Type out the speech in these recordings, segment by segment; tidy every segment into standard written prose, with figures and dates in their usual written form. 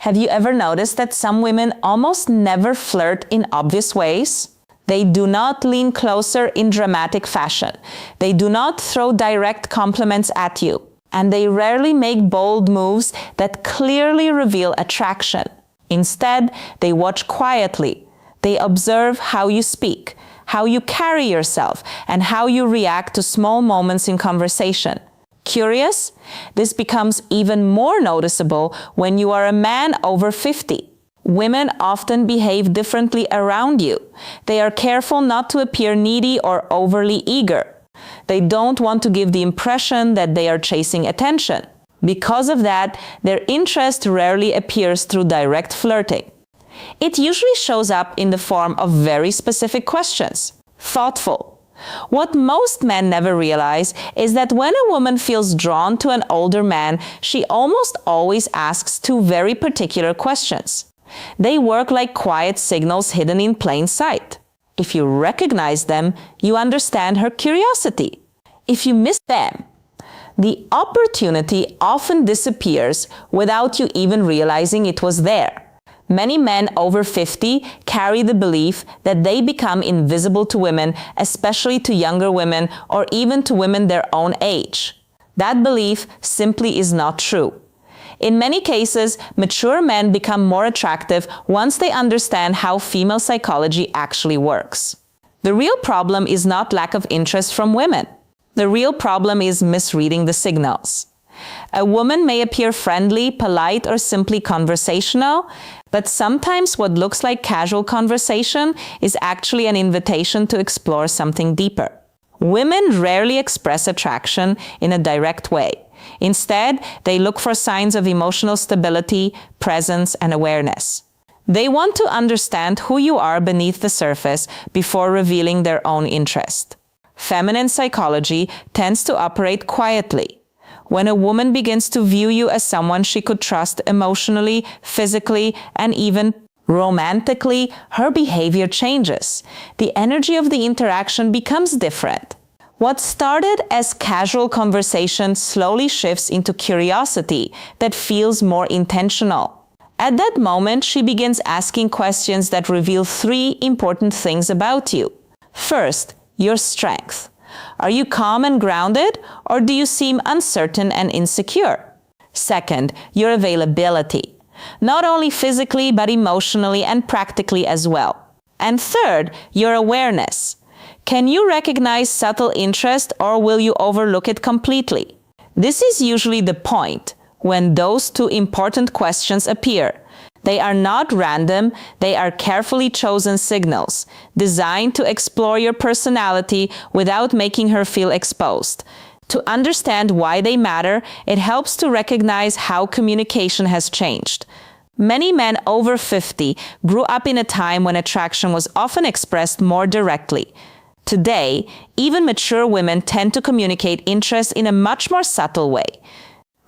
Have you ever noticed that some women almost never flirt in obvious ways? They do not lean closer in dramatic fashion. They do not throw direct compliments at you. And they rarely make bold moves that clearly reveal attraction. Instead, they watch quietly. They observe how you speak, how you carry yourself, and how you react to small moments in conversation. Curious? This becomes even more noticeable when you are a man over 50. Women often behave differently around you. They are careful not to appear needy or overly eager. They don't want to give the impression that they are chasing attention. Because of that, their interest rarely appears through direct flirting. It usually shows up in the form of very specific questions. Thoughtful. What most men never realize is that when a woman feels drawn to an older man, she almost always asks two very particular questions. They work like quiet signals hidden in plain sight. If you recognize them, you understand her curiosity. If you miss them, the opportunity often disappears without you even realizing it was there. Many men over 50 carry the belief that they become invisible to women, especially to younger women or even to women their own age. That belief simply is not true. In many cases, mature men become more attractive once they understand how female psychology actually works. The real problem is not lack of interest from women. The real problem is misreading the signals. A woman may appear friendly, polite, or simply conversational, but sometimes what looks like casual conversation is actually an invitation to explore something deeper. Women rarely express attraction in a direct way. Instead, they look for signs of emotional stability, presence, and awareness. They want to understand who you are beneath the surface before revealing their own interest. Feminine psychology tends to operate quietly. When a woman begins to view you as someone she could trust emotionally, physically, and even romantically, her behavior changes. The energy of the interaction becomes different. What started as casual conversation slowly shifts into curiosity that feels more intentional. At that moment, she begins asking questions that reveal three important things about you. First, your strength. Are you calm and grounded, or do you seem uncertain and insecure? Second, your availability. Not only physically, but emotionally and practically as well. And third, your awareness. Can you recognize subtle interest, or will you overlook it completely? This is usually the point when those two important questions appear. They are not random, they are carefully chosen signals, designed to explore your personality without making her feel exposed. To understand why they matter, it helps to recognize how communication has changed. Many men over 50 grew up in a time when attraction was often expressed more directly. Today, even mature women tend to communicate interest in a much more subtle way.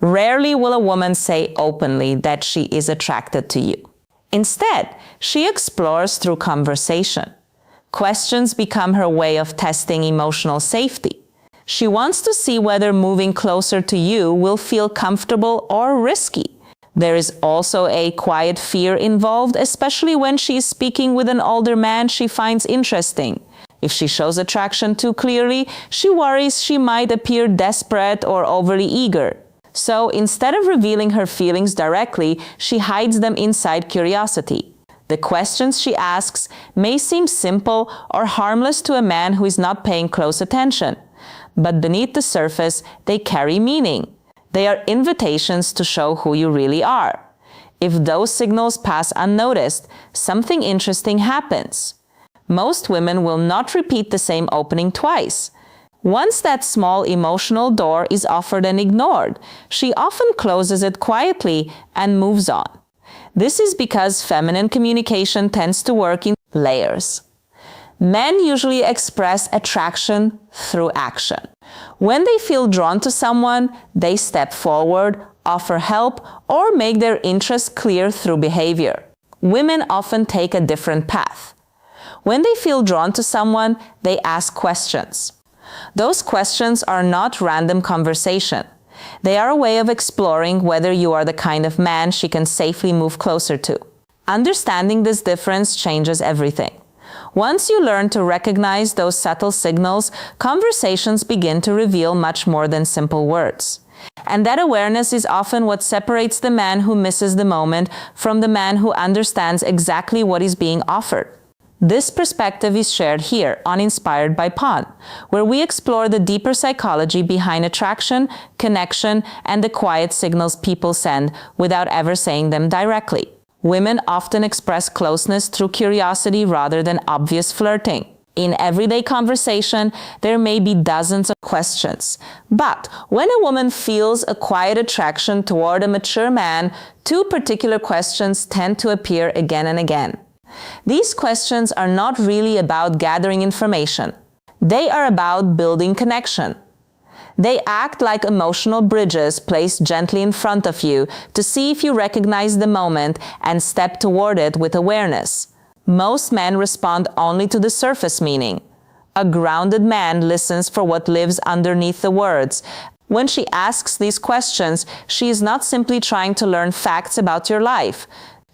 Rarely will a woman say openly that she is attracted to you. Instead, she explores through conversation. Questions become her way of testing emotional safety. She wants to see whether moving closer to you will feel comfortable or risky. There is also a quiet fear involved, especially when she is speaking with an older man she finds interesting. If she shows attraction too clearly, she worries she might appear desperate or overly eager. So instead of revealing her feelings directly, she hides them inside curiosity. The questions she asks may seem simple or harmless to a man who is not paying close attention. But beneath the surface, they carry meaning. They are invitations to show who you really are. If those signals pass unnoticed, something interesting happens. Most women will not repeat the same opening twice. Once that small emotional door is offered and ignored, she often closes it quietly and moves on. This is because feminine communication tends to work in layers. Men usually express attraction through action. When they feel drawn to someone, they step forward, offer help, or make their interest clear through behavior. Women often take a different path. When they feel drawn to someone, they ask questions. Those questions are not random conversation. They are a way of exploring whether you are the kind of man she can safely move closer to. Understanding this difference changes everything. Once you learn to recognize those subtle signals, conversations begin to reveal much more than simple words. And that awareness is often what separates the man who misses the moment from the man who understands exactly what is being offered. This perspective is shared here on Inspired by Pawn, where we explore the deeper psychology behind attraction, connection, and the quiet signals people send without ever saying them directly. Women often express closeness through curiosity rather than obvious flirting. In everyday conversation, there may be dozens of questions. But when a woman feels a quiet attraction toward a mature man, two particular questions tend to appear again and again. These questions are not really about gathering information. They are about building connection. They act like emotional bridges placed gently in front of you to see if you recognize the moment and step toward it with awareness. Most men respond only to the surface meaning. A grounded man listens for what lives underneath the words. When she asks these questions, she is not simply trying to learn facts about your life.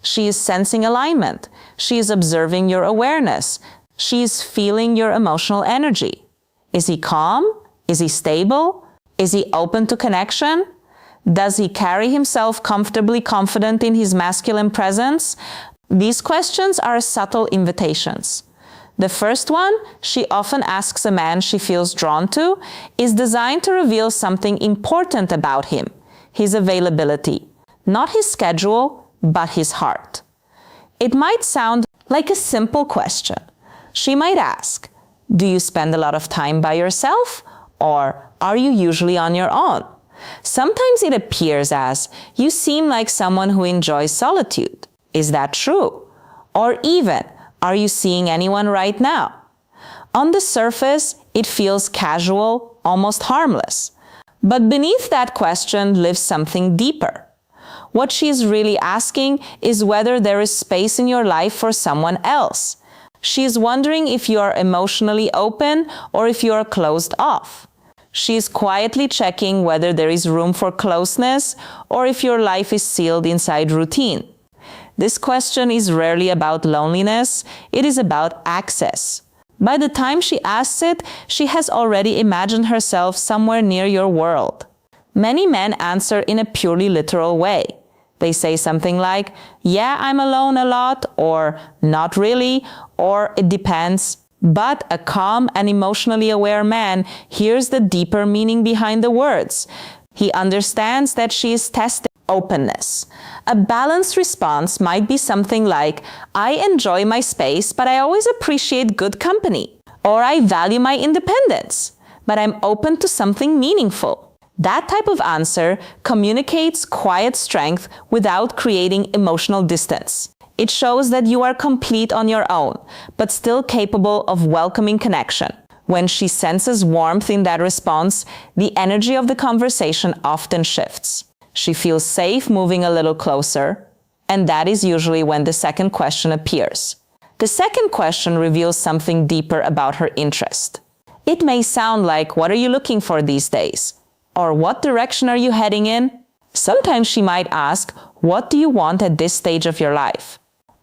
She is sensing alignment. She is observing your awareness. She is feeling your emotional energy. Is he calm? Is he stable? Is he open to connection? Does he carry himself comfortably confident in his masculine presence? These questions are subtle invitations. The first one, she often asks a man she feels drawn to, is designed to reveal something important about him, his availability, not his schedule, but his heart. It might sound like a simple question. She might ask, do you spend a lot of time by yourself? Or are you usually on your own? Sometimes it appears as, you seem like someone who enjoys solitude. Is that true? Or even, are you seeing anyone right now? On the surface, it feels casual, almost harmless. But beneath that question lives something deeper. What she is really asking is whether there is space in your life for someone else. She is wondering if you are emotionally open or if you are closed off. She is quietly checking whether there is room for closeness or if your life is sealed inside routine. This question is rarely about loneliness, it is about access. By the time she asks it, she has already imagined herself somewhere near your world. Many men answer in a purely literal way. They say something like, yeah, I'm alone a lot, or not really, or it depends. But a calm and emotionally aware man hears the deeper meaning behind the words. He understands that she is testing openness. A balanced response might be something like, I enjoy my space, but I always appreciate good company. Or I value my independence, but I'm open to something meaningful. That type of answer communicates quiet strength without creating emotional distance. It shows that you are complete on your own, but still capable of welcoming connection. When she senses warmth in that response, the energy of the conversation often shifts. She feels safe moving a little closer, and that is usually when the second question appears. The second question reveals something deeper about her interest. It may sound like, what are you looking for these days? Or what direction are you heading in? Sometimes she might ask, what do you want at this stage of your life?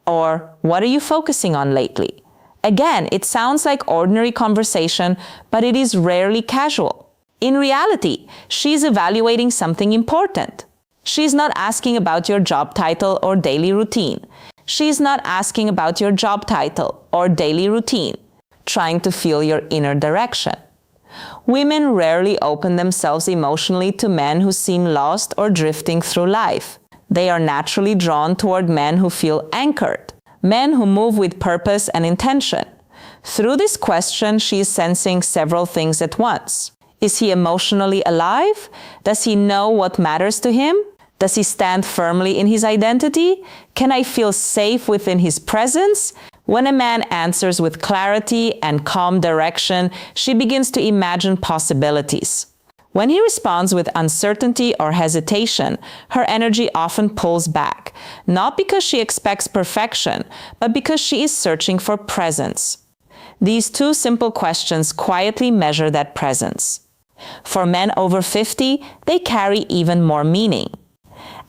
Or what are you focusing on lately? Again, it sounds like ordinary conversation, but it is rarely casual. In reality, she is evaluating something important. She is not asking about your job title or daily routine. She is not asking about your job title or daily routine, trying to feel your inner direction. Women rarely open themselves emotionally to men who seem lost or drifting through life. They are naturally drawn toward men who feel anchored, men who move with purpose and intention. Through this question, she is sensing several things at once. Is he emotionally alive? Does he know what matters to him? Does he stand firmly in his identity? Can I feel safe within his presence? When a man answers with clarity and calm direction, she begins to imagine possibilities. When he responds with uncertainty or hesitation, her energy often pulls back, not because she expects perfection, but because she is searching for presence. These two simple questions quietly measure that presence. For men over 50, they carry even more meaning.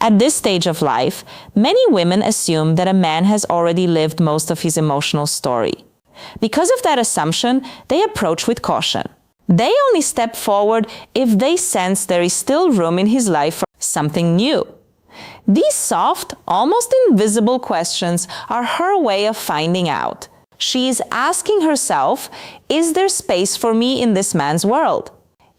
At this stage of life, many women assume that a man has already lived most of his emotional story. Because of that assumption, they approach with caution. They only step forward if they sense there is still room in his life for something new. These soft, almost invisible questions are her way of finding out. She is asking herself, is there space for me in this man's world?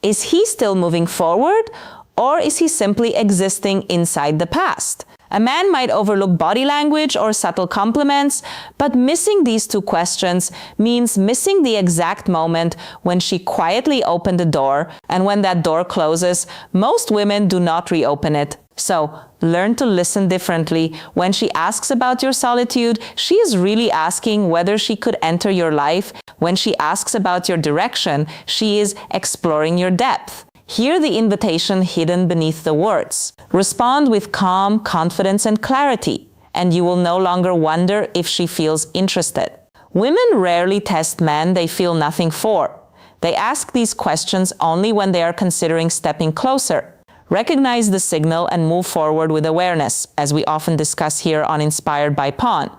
Is he still moving forward, or is he simply existing inside the past? A man might overlook body language or subtle compliments, but missing these two questions means missing the exact moment when she quietly opened the door, and when that door closes, most women do not reopen it. So, learn to listen differently. When she asks about your solitude, she is really asking whether she could enter your life. When she asks about your direction, she is exploring your depth. Hear the invitation hidden beneath the words. Respond with calm, confidence, and clarity, and you will no longer wonder if she feels interested. Women rarely test men they feel nothing for. They ask these questions only when they are considering stepping closer. Recognize the signal and move forward with awareness, as we often discuss here on Inspired by Pawn.